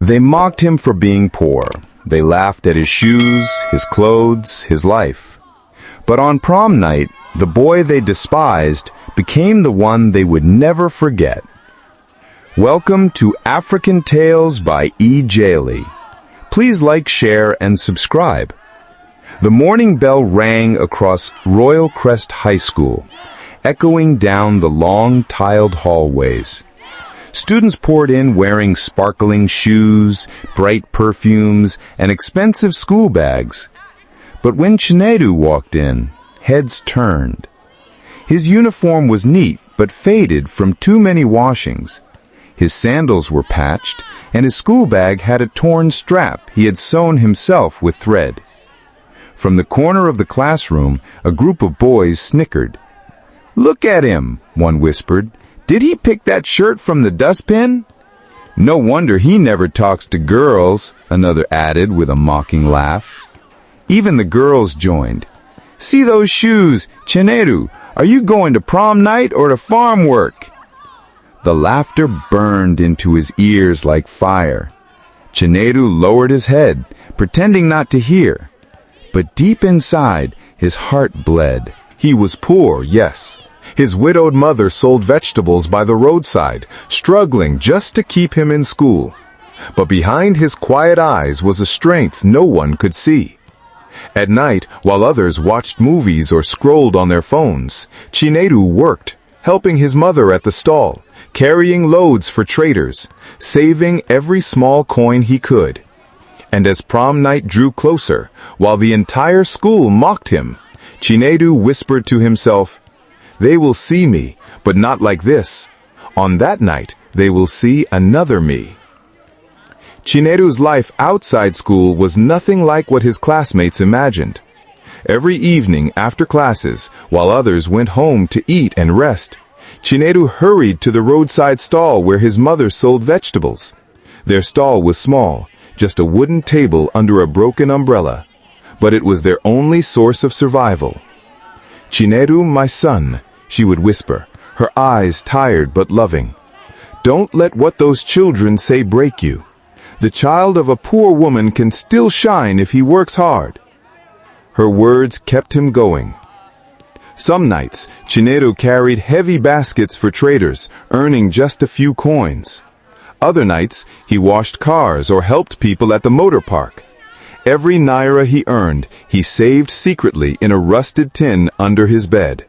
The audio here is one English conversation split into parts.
They mocked him for being poor. They laughed at his shoes, his clothes, his life. But on prom night, the boy they despised became the one they would never forget. Welcome to African Tales by Ijele. Please like, share, and subscribe. The morning bell rang across Royal Crest High School, echoing down the long tiled hallways. Students poured in wearing sparkling shoes, bright perfumes, and expensive school bags. But when Chinedu walked in, heads turned. His uniform was neat but faded from too many washings. His sandals were patched, and his school bag had a torn strap he had sewn himself with thread. From the corner of the classroom, a group of boys snickered. "Look at him," one whispered. "Did he pick that shirt from the dustbin?" "No wonder he never talks to girls," another added with a mocking laugh. Even the girls joined. "See those shoes, Chinedu. Are you going to prom night or to farm work?" The laughter burned into his ears like fire. Chinedu lowered his head, pretending not to hear. But deep inside, his heart bled. He was poor, yes. His widowed mother sold vegetables by the roadside, struggling just to keep him in school. But behind his quiet eyes was a strength no one could see. At night, while others watched movies or scrolled on their phones, Chinedu worked, helping his mother at the stall, carrying loads for traders, saving every small coin he could. And as prom night drew closer, while the entire school mocked him, Chinedu whispered to himself, "They will see me, but not like this. On that night, they will see another me." Chinedu's life outside school was nothing like what his classmates imagined. Every evening after classes, while others went home to eat and rest, Chinedu hurried to the roadside stall where his mother sold vegetables. Their stall was small, just a wooden table under a broken umbrella, but it was their only source of survival. "Chinedu, my son," she would whisper, her eyes tired but loving. "Don't let what those children say break you. The child of a poor woman can still shine if he works hard." Her words kept him going. Some nights, Chinedu carried heavy baskets for traders, earning just a few coins. Other nights, he washed cars or helped people at the motor park. Every naira he earned, he saved secretly in a rusted tin under his bed.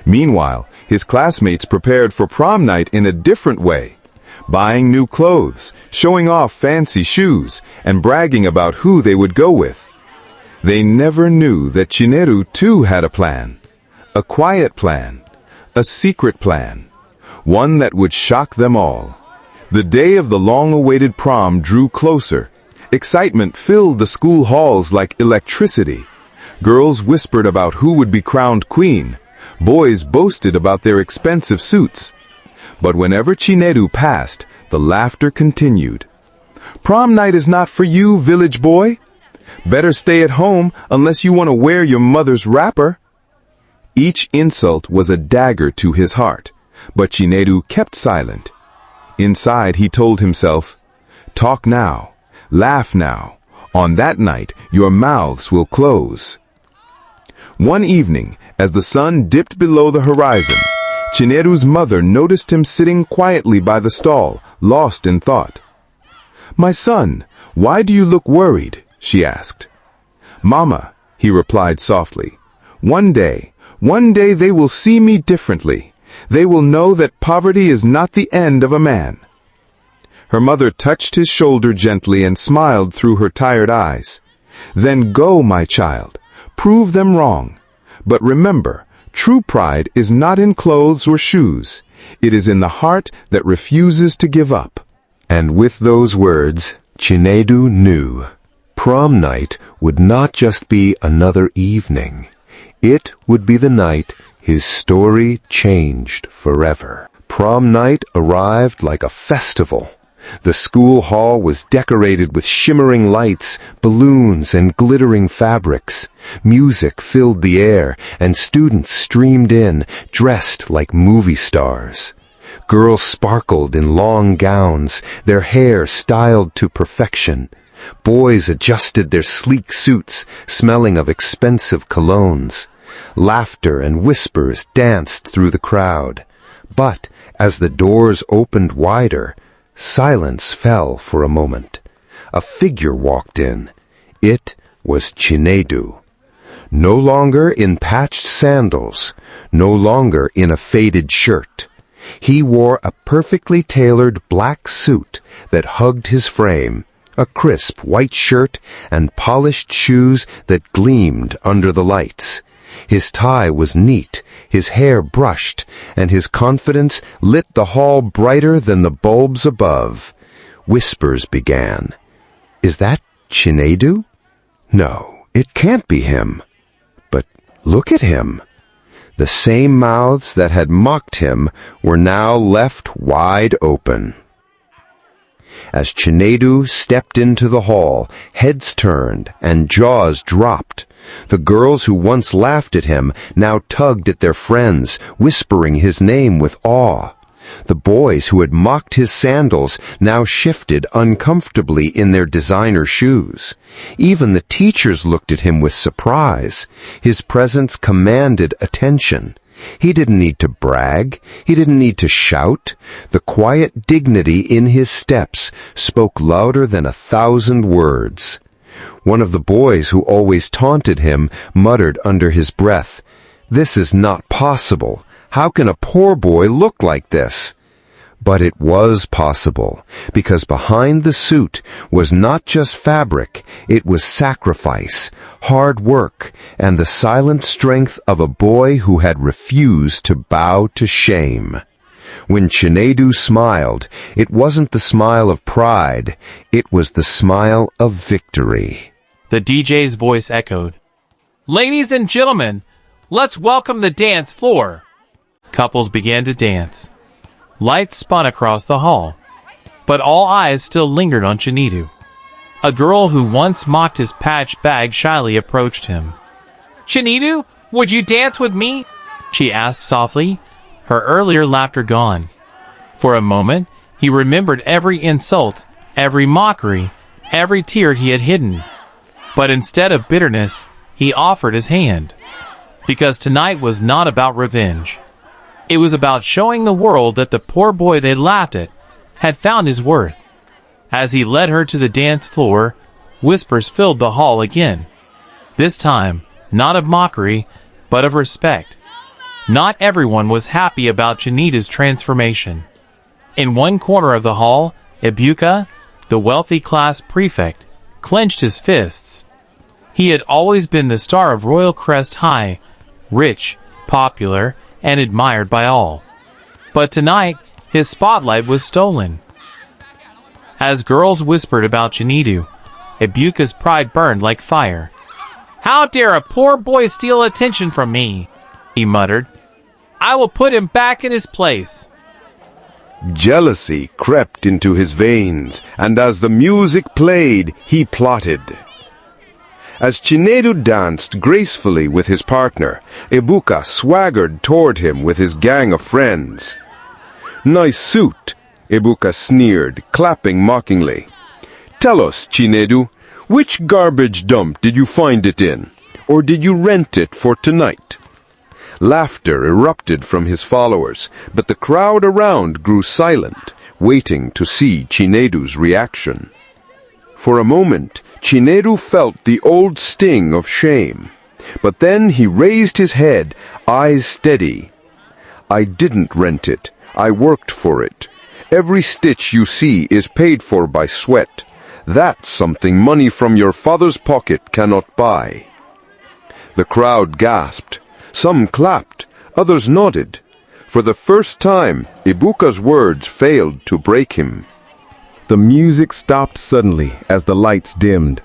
Meanwhile, his classmates prepared for prom night in a different way, buying new clothes, showing off fancy shoes, and bragging about who they would go with. They never knew that Chinedu too had a plan. A quiet plan. A secret plan. One that would shock them all. The day of the long-awaited prom drew closer. Excitement filled the school halls like electricity. Girls whispered about who would be crowned queen. Boys boasted about their expensive suits. But whenever Chinedu passed, the laughter continued. "Prom night is not for you, village boy. Better stay at home unless you want to wear your mother's wrapper." Each insult was a dagger to his heart, but Chinedu kept silent. Inside he told himself, "Talk now, laugh now. On that night your mouths will close." One evening, as the sun dipped below the horizon, Chinedu's mother noticed him sitting quietly by the stall, lost in thought. "My son, why do you look worried?" she asked. "Mama," he replied softly, one day they will see me differently. They will know that poverty is not the end of a man." Her mother touched his shoulder gently and smiled through her tired eyes. "Then go, my child. Prove them wrong. But remember, true pride is not in clothes or shoes. It is in the heart that refuses to give up." And with those words, Chinedu knew prom night would not just be another evening. It would be the night his story changed forever. Prom night arrived like a festival. The school hall was decorated with shimmering lights, balloons, and glittering fabrics. Music filled the air, and students streamed in, dressed like movie stars. Girls sparkled in long gowns, their hair styled to perfection. Boys adjusted their sleek suits, smelling of expensive colognes. Laughter and whispers danced through the crowd. But as the doors opened wider, silence fell for a moment. A figure walked in. It was Chinedu. No longer in patched sandals, no longer in a faded shirt. He wore a perfectly tailored black suit that hugged his frame, a crisp white shirt, and polished shoes that gleamed under the lights. His tie was neat, his hair brushed, and his confidence lit the hall brighter than the bulbs above. Whispers began. "Is that Chinedu? No, it can't be him. But look at him." The same mouths that had mocked him were now left wide open. As Chinedu stepped into the hall, heads turned and jaws dropped. The girls who once laughed at him now tugged at their friends, whispering his name with awe. The boys who had mocked his sandals now shifted uncomfortably in their designer shoes. Even the teachers looked at him with surprise. His presence commanded attention. He didn't need to brag. He didn't need to shout. The quiet dignity in his steps spoke louder than 1,000 words. One of the boys who always taunted him muttered under his breath, "This is not possible. How can a poor boy look like this?" But it was possible, because behind the suit was not just fabric, it was sacrifice, hard work, and the silent strength of a boy who had refused to bow to shame. When Chinedu smiled, it wasn't the smile of pride, it was the smile of victory. The DJ's voice echoed. "Ladies and gentlemen, let's welcome the dance floor." Couples began to dance. Lights spun across the hall, but all eyes still lingered on Chinedu. A girl who once mocked his patched bag shyly approached him. "Chinedu, would you dance with me?" she asked softly, her earlier laughter gone. For a moment, he remembered every insult, every mockery, every tear he had hidden. But instead of bitterness, he offered his hand. Because tonight was not about revenge. It was about showing the world that the poor boy they laughed at had found his worth. As he led her to the dance floor, whispers filled the hall again. This time, not of mockery, but of respect. Not everyone was happy about Chinedu's transformation. In one corner of the hall, Ibuka, the wealthy class prefect, clenched his fists. He had always been the star of Royal Crest High, rich, popular, and admired by all. But tonight, his spotlight was stolen. As girls whispered about Chinedu, Ibuka's pride burned like fire. "How dare a poor boy steal attention from me?" he muttered. "I will put him back in his place." Jealousy crept into his veins, and as the music played, he plotted. As Chinedu danced gracefully with his partner, Ibuka swaggered toward him with his gang of friends. "Nice suit," Ibuka sneered, clapping mockingly. "Tell us, Chinedu, which garbage dump did you find it in? Or did you rent it for tonight?" Laughter erupted from his followers, but the crowd around grew silent, waiting to see Chinedu's reaction. For a moment, Chinedu felt the old sting of shame. But then he raised his head, eyes steady. "I didn't rent it. I worked for it. Every stitch you see is paid for by sweat. That's something money from your father's pocket cannot buy." The crowd gasped. Some clapped, others nodded. For the first time, Ibuka's words failed to break him. The music stopped suddenly as the lights dimmed.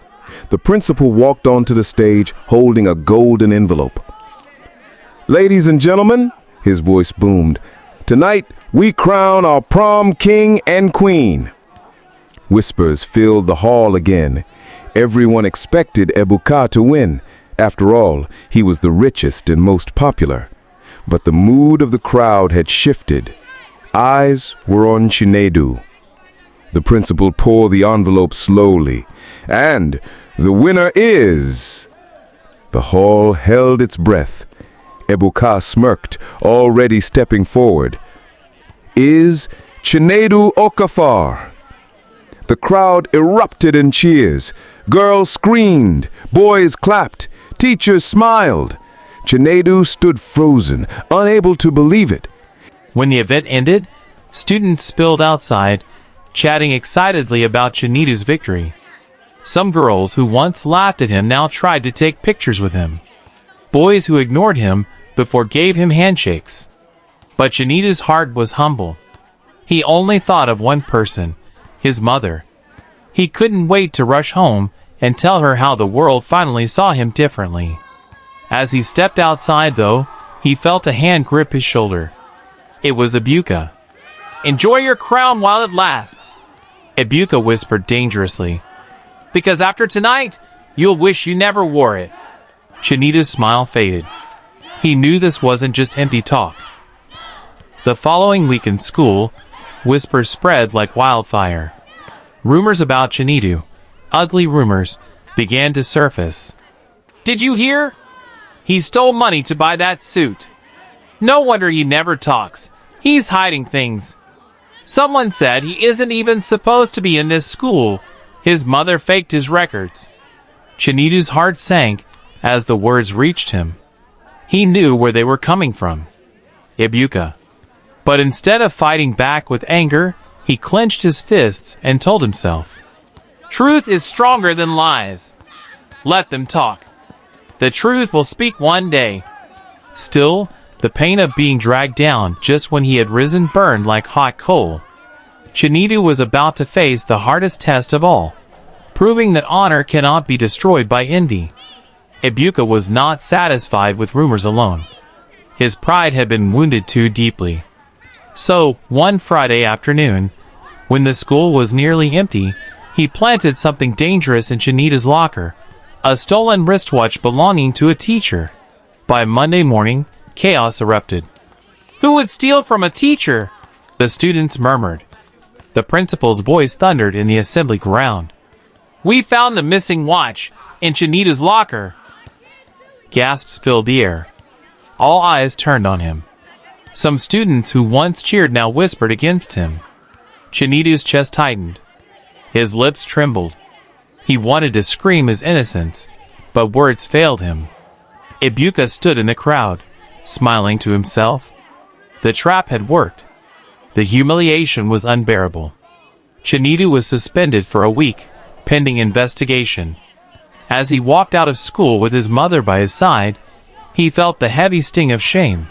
The principal walked onto the stage holding a golden envelope. "Ladies and gentlemen," his voice boomed, "tonight we crown our prom king and queen." Whispers filled the hall again. Everyone expected Ibuka to win. After all, he was the richest and most popular. But the mood of the crowd had shifted. Eyes were on Chinedu. The principal poured the envelope slowly. And the winner is... The hall held its breath. Ebuka smirked, already stepping forward. Is Chinedu Okafar. The crowd erupted in cheers. Girls screamed, boys clapped, teachers smiled. Chinedu stood frozen, unable to believe it. When the event ended, students spilled outside, chatting excitedly about Chinedu's victory. Some girls who once laughed at him now tried to take pictures with him. Boys who ignored him before gave him handshakes. But Chinedu's heart was humble. He only thought of one person, his mother. He couldn't wait to rush home and tell her how the world finally saw him differently. As he stepped outside, though, he felt a hand grip his shoulder. It was Ebuka. "Enjoy your crown while it lasts," Ebuka whispered dangerously. "Because after tonight, you'll wish you never wore it." Chinedu's smile faded. He knew this wasn't just empty talk. The following week in school, whispers spread like wildfire. Rumors about Chinedu, ugly rumors, began to surface. "Did you hear? He stole money to buy that suit. No wonder he never talks. He's hiding things. Someone said he isn't even supposed to be in this school. His mother faked his records." Chinedu's heart sank as the words reached him. He knew where they were coming from. Ebuka. But instead of fighting back with anger, he clenched his fists and told himself, "Truth is stronger than lies. Let them talk. The truth will speak one day." Still, the pain of being dragged down just when he had risen burned like hot coal. Chinedu was about to face the hardest test of all, proving that honor cannot be destroyed by envy. Ebuka was not satisfied with rumors alone. His pride had been wounded too deeply. So, one Friday afternoon, when the school was nearly empty, he planted something dangerous in Chinedu's locker, a stolen wristwatch belonging to a teacher. By Monday morning, chaos erupted. "Who would steal from a teacher?" the students murmured. The principal's voice thundered in the assembly ground. "We found the missing watch in Chinedu's locker." Gasps filled the air. All eyes turned on him. Some students who once cheered now whispered against him. Chinedu's chest tightened. His lips trembled. He wanted to scream his innocence, but words failed him. Ebuka stood in the crowd, smiling to himself. The trap had worked. The humiliation was unbearable. Chinedu was suspended for a week, pending investigation. As he walked out of school with his mother by his side, he felt the heavy sting of shame.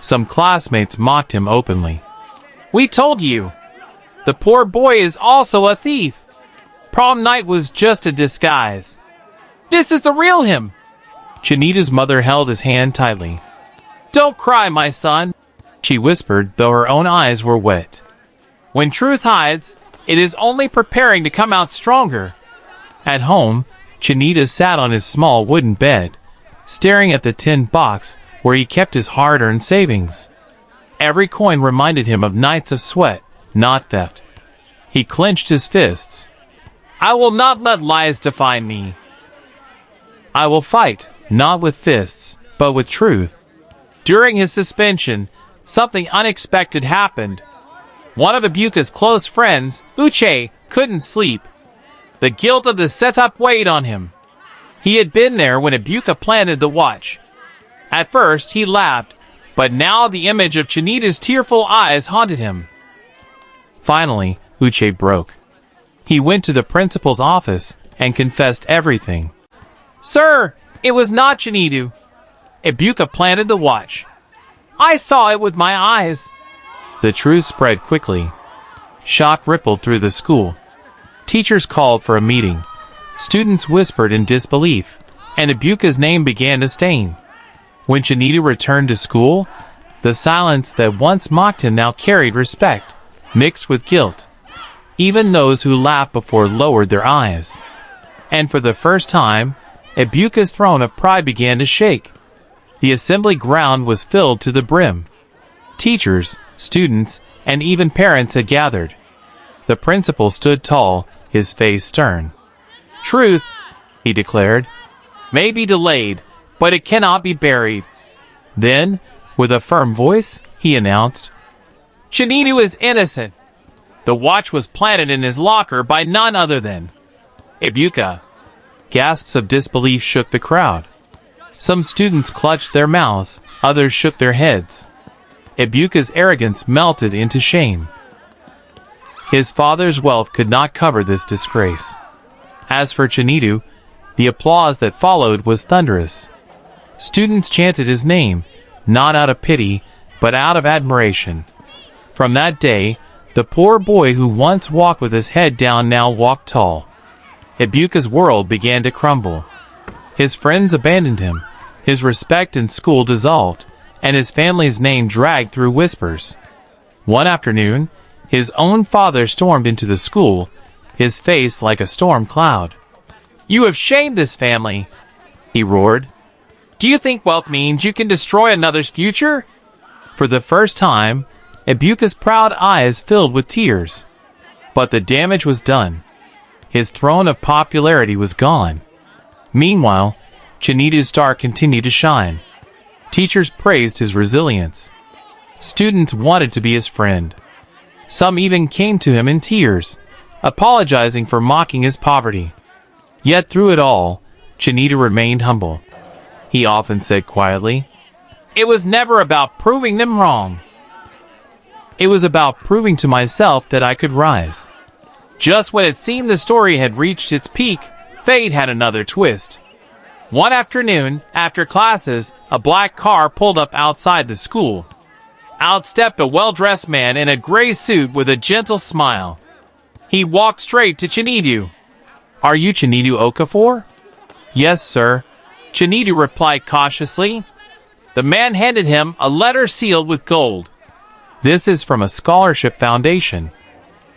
Some classmates mocked him openly. "We told you! The poor boy is also a thief! Prom night was just a disguise! This is the real him!" Chinedu's mother held his hand tightly. "Don't cry, my son," she whispered, though her own eyes were wet. "When truth hides, it is only preparing to come out stronger." At home, Chinedu sat on his small wooden bed, staring at the tin box where he kept his hard-earned savings. Every coin reminded him of nights of sweat, not theft. He clenched his fists. "I will not let lies define me. I will fight, not with fists, but with truth." During his suspension, something unexpected happened. One of Ebuka's close friends, Ijele, couldn't sleep. The guilt of the setup weighed on him. He had been there when Ebuka planted the watch. At first, he laughed, but now the image of Chinedu's tearful eyes haunted him. Finally, Ijele broke. He went to the principal's office and confessed everything. "Sir, it was not Chinedu. Ebuka planted the watch. I saw it with my eyes." The truth spread quickly. Shock rippled through the school. Teachers called for a meeting. Students whispered in disbelief, and Ebuka's name began to stain. When Chinedu returned to school, the silence that once mocked him now carried respect, mixed with guilt. Even those who laughed before lowered their eyes. And for the first time, Ebuka's throne of pride began to shake. The assembly ground was filled to the brim. Teachers, students, and even parents had gathered. The principal stood tall, his face stern. "Truth," he declared, "may be delayed, but it cannot be buried." Then, with a firm voice, he announced, "Chinedu is innocent. The watch was planted in his locker by none other than Ibuka." Gasps of disbelief shook the crowd. Some students clutched their mouths, others shook their heads. Ibuka's arrogance melted into shame. His father's wealth could not cover this disgrace. As for Chinedu, the applause that followed was thunderous. Students chanted his name, not out of pity, but out of admiration. From that day, the poor boy who once walked with his head down now walked tall. Ibuka's world began to crumble. His friends abandoned him, his respect in school dissolved, and his family's name dragged through whispers. One afternoon, his own father stormed into the school, his face like a storm cloud. "You have shamed this family," he roared. "Do you think wealth means you can destroy another's future?" For the first time, Ibuka's proud eyes filled with tears. But the damage was done. His throne of popularity was gone. Meanwhile, Chinedu's star continued to shine. Teachers praised his resilience. Students wanted to be his friend. Some even came to him in tears, apologizing for mocking his poverty. Yet through it all, Chinedu remained humble. He often said quietly, "It was never about proving them wrong. It was about proving to myself that I could rise." Just when it seemed the story had reached its peak, fate had another twist. One afternoon, after classes, a black car pulled up outside the school. Out stepped a well-dressed man in a gray suit with a gentle smile. He walked straight to Chinedu. "Are you Chinedu Okafor?" "Yes, sir," Chinedu replied cautiously. The man handed him a letter sealed with gold. "This is from a scholarship foundation.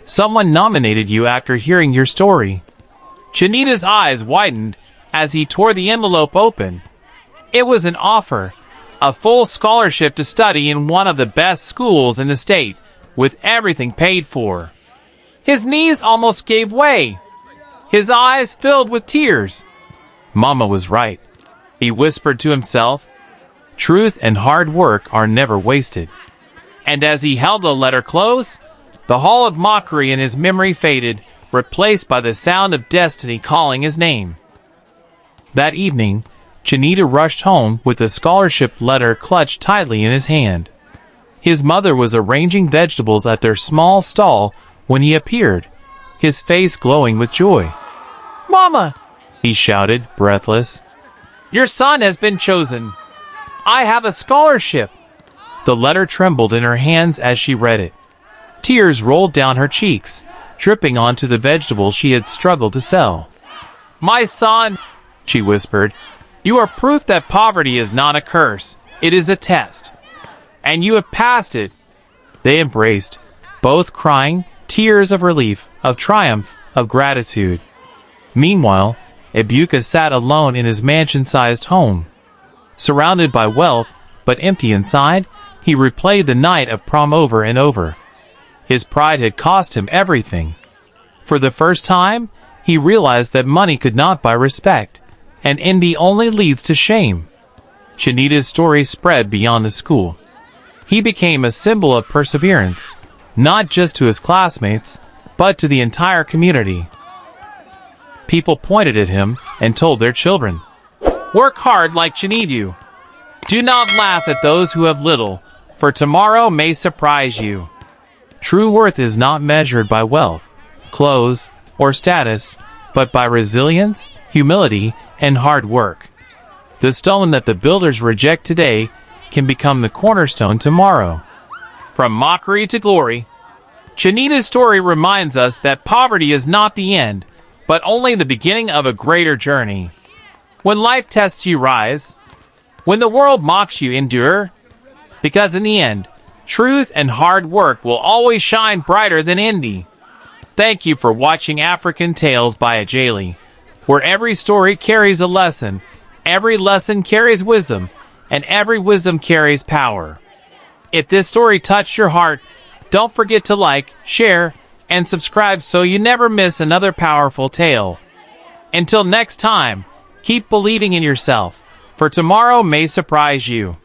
Someone nominated you after hearing your story." Chinedu's eyes widened as he tore the envelope open. It was an offer, a full scholarship to study in one of the best schools in the state, with everything paid for. His knees almost gave way. His eyes filled with tears. Mama was right, he whispered to himself. Truth and hard work are never wasted. And as he held the letter close, the hall of mockery in his memory faded, replaced by the sound of destiny calling his name. That evening, Chinedu rushed home with the scholarship letter clutched tightly in his hand. His mother was arranging vegetables at their small stall when he appeared, his face glowing with joy. "Mama!" he shouted, breathless. "Your son has been chosen. I have a scholarship." The letter trembled in her hands as she read it. Tears rolled down her cheeks, dripping onto the vegetables she had struggled to sell. "My son," she whispered, "you are proof that poverty is not a curse, it is a test. And you have passed it." They embraced, both crying, tears of relief, of triumph, of gratitude. Meanwhile, Ibuka sat alone in his mansion-sized home. Surrounded by wealth, but empty inside, he replayed the night of prom over and over. His pride had cost him everything. For the first time, he realized that money could not buy respect, and envy only leads to shame. Chinedu's story spread beyond the school. He became a symbol of perseverance, not just to his classmates, but to the entire community. People pointed at him and told their children, "Work hard like Chinedu. Do not laugh at those who have little, for tomorrow may surprise you." True worth is not measured by wealth, clothes, or status, but by resilience, humility, and hard work. The stone that the builders reject today can become the cornerstone tomorrow. From mockery to glory, Chinedu's story reminds us that poverty is not the end, but only the beginning of a greater journey. When life tests you, rise. When the world mocks you, endure. Because in the end, truth and hard work will always shine brighter than envy. Thank you for watching African Tales by Ijele, where every story carries a lesson, every lesson carries wisdom, and every wisdom carries power. If this story touched your heart, don't forget to like, share, and subscribe so you never miss another powerful tale. Until next time, keep believing in yourself, for tomorrow may surprise you.